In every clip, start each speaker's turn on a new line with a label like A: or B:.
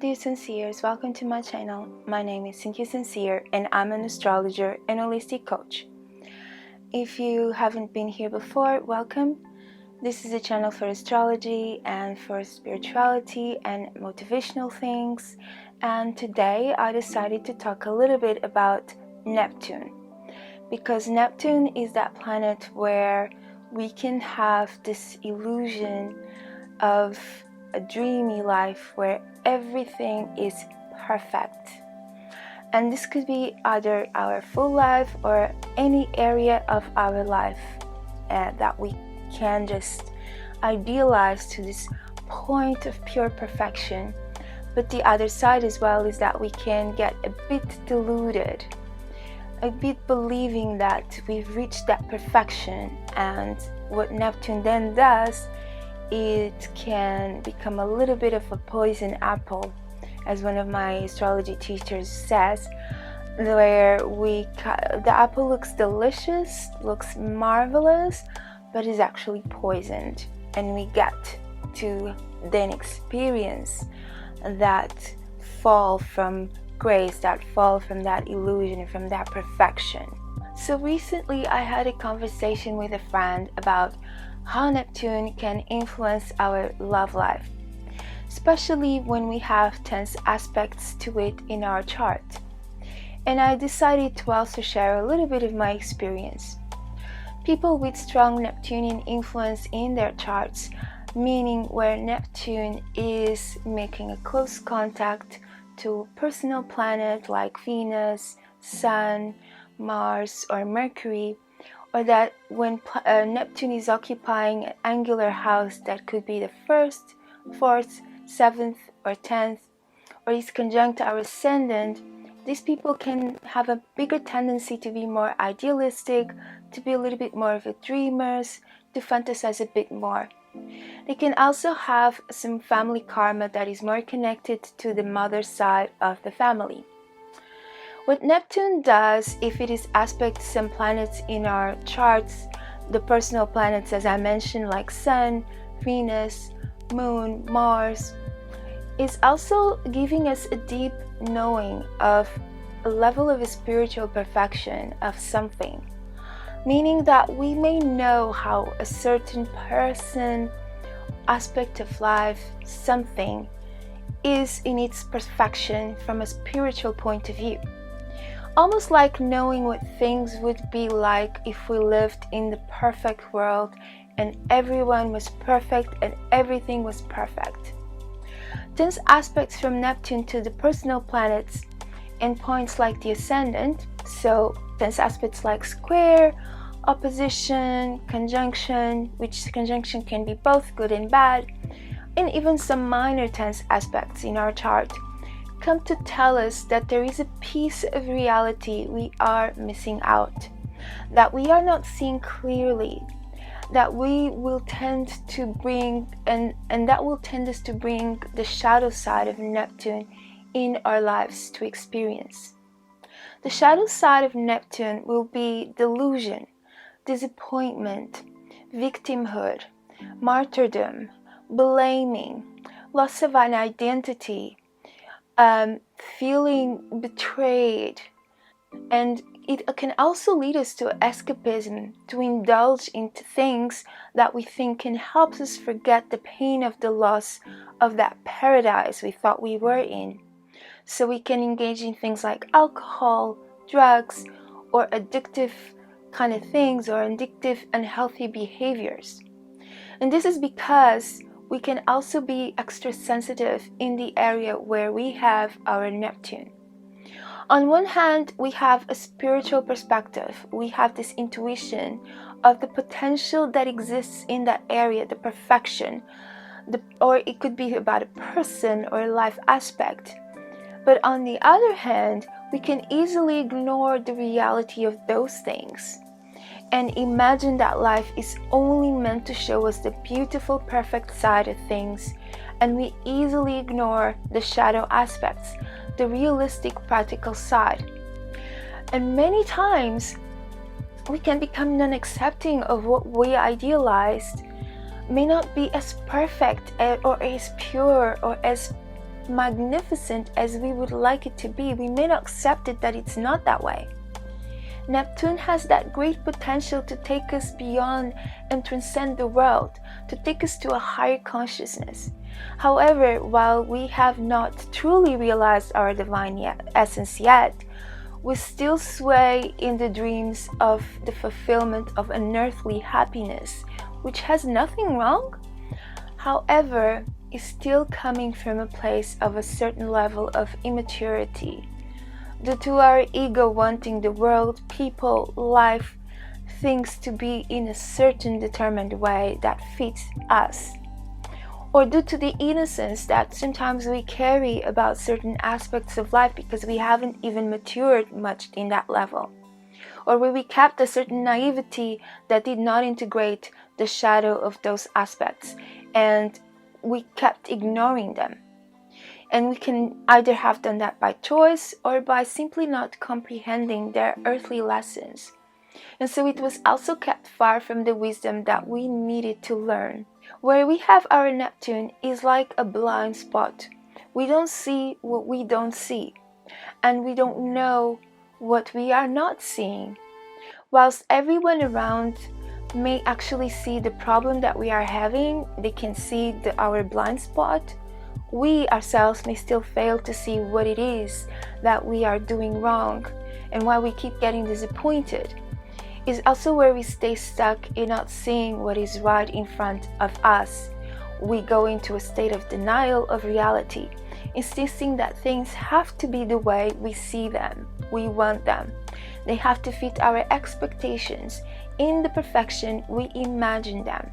A: you sinceres, welcome to my channel. My name is Thank You Sincere and I'm an astrologer and holistic coach. If you haven't been here before, welcome. This is a channel for astrology and for spirituality and motivational things, and today I decided to talk a little bit about Neptune, because Neptune is that planet where we can have this illusion of a dreamy life where everything is perfect. And this could be either our full life or any area of our life that we can just idealize to this point of pure perfection. But the other side as well is that we can get a bit deluded, a bit believing that we've reached that perfection, and what Neptune then does, it can become a little bit of a poison apple, as one of my astrology teachers says, where the apple looks delicious, looks marvelous, but is actually poisoned, and we get to then experience that fall from grace, that fall from that illusion, from that perfection. So recently I had a conversation with a friend about how Neptune can influence our love life, especially when we have tense aspects to it in our chart. And I decided to also share a little bit of my experience. People with strong Neptunian influence in their charts, meaning where Neptune is making a close contact to a personal planet like Venus, Sun, Mars, or Mercury, or that when Neptune is occupying an angular house that could be the 1st, 4th, 7th, or 10th, or is conjunct our ascendant, these people can have a bigger tendency to be more idealistic, to be a little bit more of a dreamers, to fantasize a bit more. They can also have some family karma that is more connected to the mother side of the family. What Neptune does, if it is aspect to some planets in our charts, the personal planets as I mentioned, like Sun, Venus, Moon, Mars, is also giving us a deep knowing of a level of a spiritual perfection of something. Meaning that we may know how a certain person, aspect of life, something, is in its perfection from a spiritual point of view. Almost like knowing what things would be like if we lived in the perfect world and everyone was perfect and everything was perfect. Tense aspects from Neptune to the personal planets and points like the ascendant, so tense aspects like square, opposition, conjunction, which conjunction can be both good and bad, and even some minor tense aspects in our chart, come to tell us that there is a piece of reality we are missing out, that we are not seeing clearly, that we will tend to bring, and that will tend us to bring the shadow side of Neptune in our lives to experience. The shadow side of Neptune will be delusion, disappointment, victimhood, martyrdom, blaming, loss of an identity, feeling betrayed, and it can also lead us to escapism, to indulge into things that we think can help us forget the pain of the loss of that paradise we thought we were in. So we can engage in things like alcohol, drugs, or addictive kind of things, or addictive unhealthy behaviors. And this is because we can also be extra sensitive in the area where we have our Neptune. On one hand, we have a spiritual perspective. We have this intuition of the potential that exists in that area, the perfection, or it could be about a person or a life aspect. But on the other hand, we can easily ignore the reality of those things and imagine that life is only meant to show us the beautiful, perfect side of things, and we easily ignore the shadow aspects, the realistic, practical side. And many times we can become non-accepting of what we idealized may not be as perfect or as pure or as magnificent as we would like it to be, we may not accept it that it's not that way. Neptune has that great potential to take us beyond and transcend the world, to take us to a higher consciousness. However, while we have not truly realized our divine essence yet, we still sway in the dreams of the fulfillment of an earthly happiness, which has nothing wrong. However, is still coming from a place of a certain level of immaturity, due to our ego wanting the world, people, life, things to be in a certain determined way that fits us, or due to the innocence that sometimes we carry about certain aspects of life because we haven't even matured much in that level, or where we kept a certain naivety that did not integrate the shadow of those aspects and we kept ignoring them. And we can either have done that by choice or by simply not comprehending their earthly lessons. And so it was also kept far from the wisdom that we needed to learn. Where we have our Neptune is like a blind spot. We don't see what we don't see, and we don't know what we are not seeing. Whilst everyone around may actually see the problem that we are having, they can see our blind spot, we ourselves may still fail to see what it is that we are doing wrong and why we keep getting disappointed. Is also where we stay stuck in not seeing what is right in front of us. We go into a state of denial of reality, insisting that things have to be the way we see them, we want them. They have to fit our expectations in the perfection we imagine them.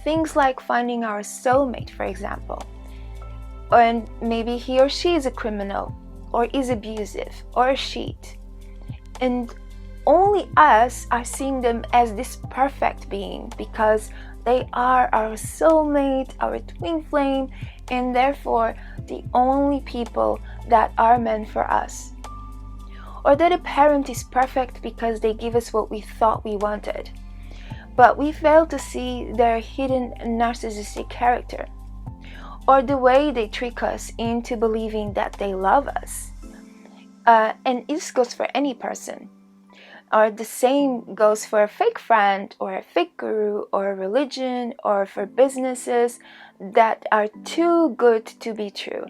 A: Things like finding our soulmate, for example. And maybe he or she is a criminal, or is abusive, or a cheat. And only us are seeing them as this perfect being because they are our soulmate, our twin flame, and therefore the only people that are meant for us. Or that a parent is perfect because they give us what we thought we wanted, but we fail to see their hidden narcissistic character. Or the way they trick us into believing that they love us. And this goes for any person. Or the same goes for a fake friend, or a fake guru, or a religion, or for businesses that are too good to be true.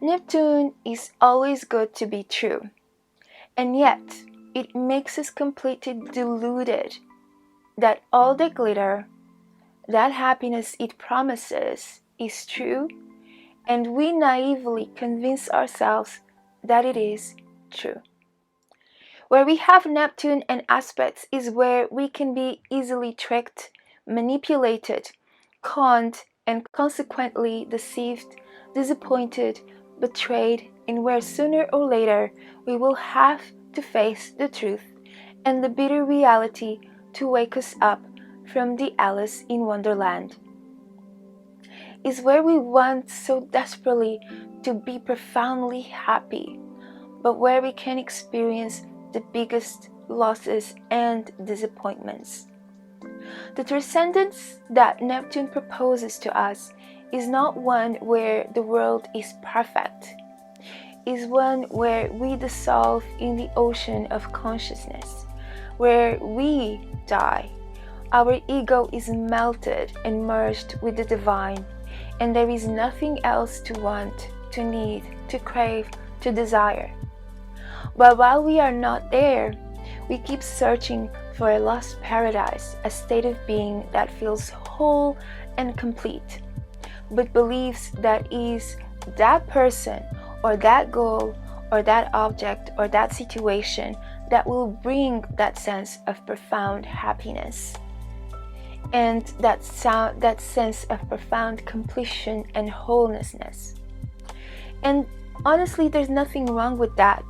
A: Neptune is always good to be true. And yet, it makes us completely deluded that all the glitter, that happiness it promises, is true, and we naively convince ourselves that it is true. Where we have Neptune and aspects is where we can be easily tricked, manipulated, conned, and consequently deceived, disappointed, betrayed, and where sooner or later we will have to face the truth and the bitter reality to wake us up from the Alice in Wonderland. Is where we want so desperately to be profoundly happy, but where we can experience the biggest losses and disappointments. The transcendence that Neptune proposes to us is not one where the world is perfect, is one where we dissolve in the ocean of consciousness, where we die, our ego is melted and merged with the divine, and there is nothing else to want, to need, to crave, to desire. But while we are not there, we keep searching for a lost paradise, a state of being that feels whole and complete, but believes that is that person or that goal or that object or that situation that will bring that sense of profound happiness and that sense of profound completion and wholenessness. And honestly, there's nothing wrong with that.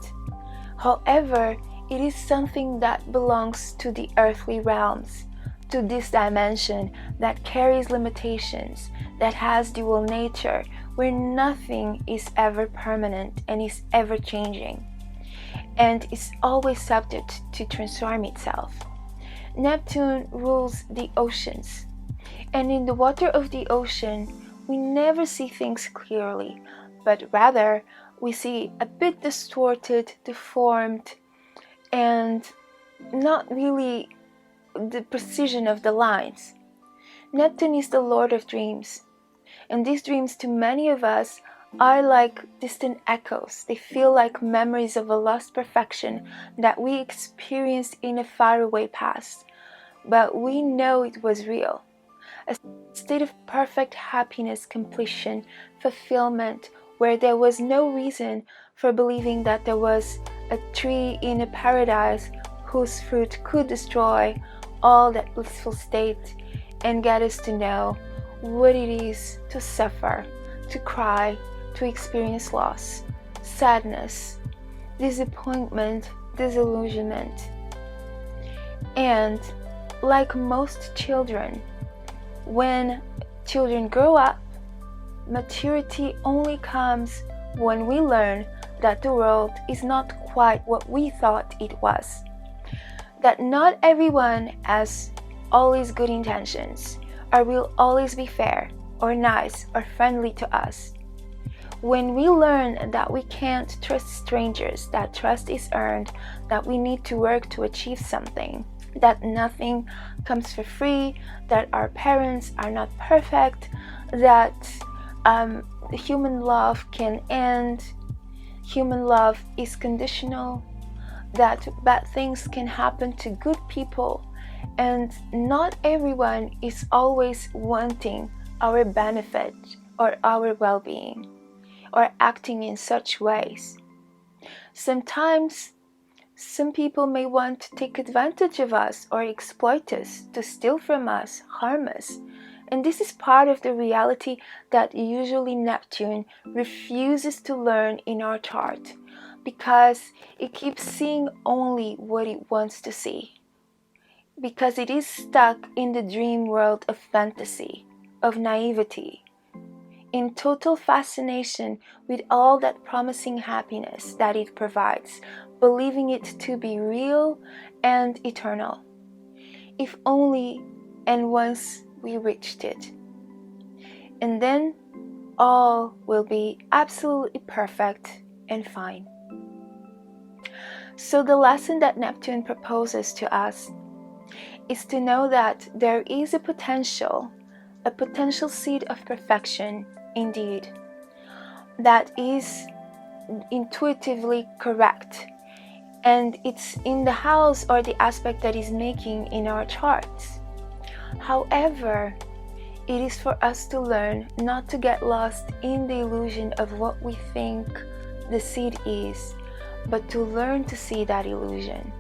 A: However, it is something that belongs to the earthly realms, to this dimension that carries limitations, that has dual nature, where nothing is ever permanent and is ever changing, and is always subject to transform itself. Neptune rules the oceans, and in the water of the ocean, we never see things clearly. but rather we see a bit distorted, deformed, and not really the precision of the lines. Neptune is the Lord of dreams, and these dreams to many of us are like distant echoes. They feel like memories of a lost perfection that we experienced in a faraway past, but we know it was real. A state of perfect happiness, completion, fulfillment, where there was no reason for believing that there was a tree in a paradise whose fruit could destroy all that blissful state and get us to know what it is to suffer, to cry, to experience loss, sadness, disappointment, disillusionment. And like most children, when children grow up, maturity only comes when we learn that the world is not quite what we thought it was. That not everyone has always good intentions, or will always be fair, or nice, or friendly to us. When we learn that we can't trust strangers, that trust is earned, that we need to work to achieve something, that nothing comes for free, that our parents are not perfect, that human love can end, human love is conditional, that bad things can happen to good people, and not everyone is always wanting our benefit or our well-being, or acting in such ways. Sometimes some people may want to take advantage of us or exploit us, to steal from us, harm us. And this is part of the reality that usually Neptune refuses to learn in our chart, because it keeps seeing only what it wants to see. Because it is stuck in the dream world of fantasy, of naivety, in total fascination with all that promising happiness that it provides, believing it to be real and eternal. If only and once we reached it. And then all will be absolutely perfect and fine. So the lesson that Neptune proposes to us is to know that there is a potential seed of perfection indeed, that is intuitively correct, and it's in the house or the aspect that is making in our charts. However, it is for us to learn not to get lost in the illusion of what we think the seed is, but to learn to see that illusion,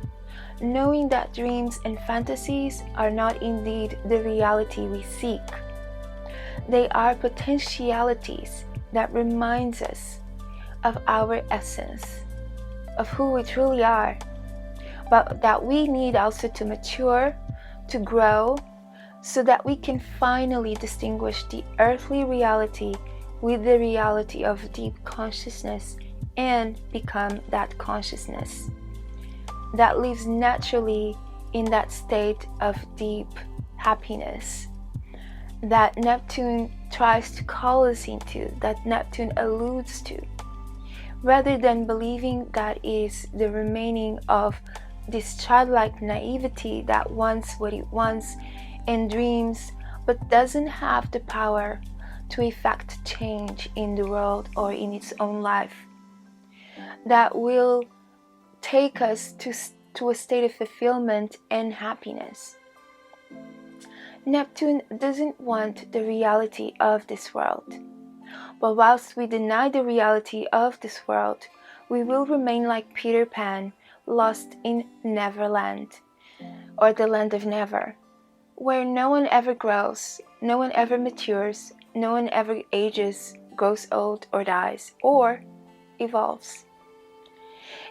A: knowing that dreams and fantasies are not indeed the reality we seek. They are potentialities that reminds us of our essence, of who we truly are, but that we need also to mature, to grow, so that we can finally distinguish the earthly reality with the reality of deep consciousness and become that consciousness that lives naturally in that state of deep happiness that Neptune tries to call us into, that Neptune alludes to, rather than believing that is the remaining of this childlike naivety that wants what it wants and dreams, but doesn't have the power to effect change in the world or in its own life, that will take us to a state of fulfillment and happiness. Neptune doesn't want the reality of this world, but whilst we deny the reality of this world, we will remain like Peter Pan, lost in Neverland, or the land of never, where no one ever grows, no one ever matures, no one ever ages, grows old or dies, or evolves.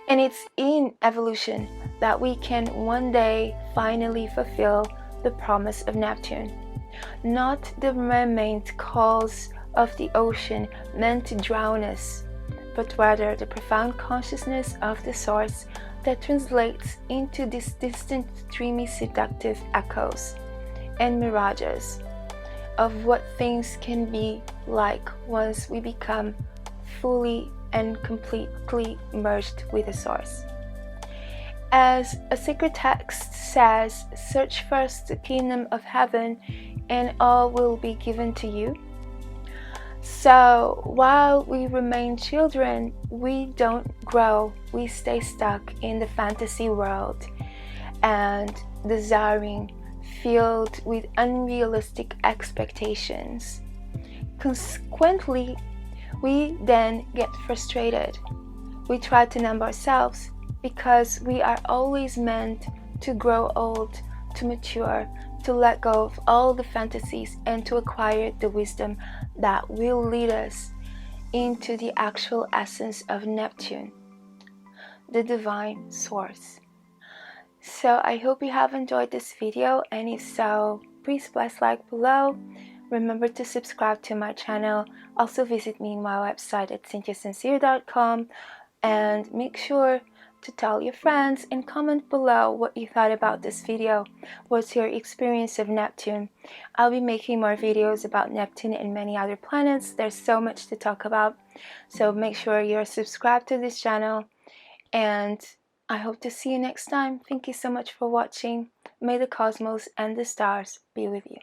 A: And it's in evolution that we can one day finally fulfill the promise of Neptune, not the mermaid calls of the ocean meant to drown us, but rather the profound consciousness of the source that translates into these distant, dreamy, seductive echoes and mirages of what things can be like once we become fully and completely merged with the source. As a sacred text says, search first the kingdom of heaven and all will be given to you. So while we remain children, we don't grow, we stay stuck in the fantasy world and desiring, filled with unrealistic expectations. Consequently, we then get frustrated. We try to numb ourselves because we are always meant to grow old, to mature, to let go of all the fantasies and to acquire the wisdom that will lead us into the actual essence of Neptune, the divine source. So I hope you have enjoyed this video, and if so, please press like below. Remember to subscribe to my channel. Also visit me on my website at cynthiasincere.com, and make sure to tell your friends and comment below what you thought about this video. What's your experience of Neptune? I'll be making more videos about Neptune and many other planets. There's so much to talk about, so make sure you're subscribed to this channel, and I hope to see you next time. Thank you so much for watching. May the cosmos and the stars be with you.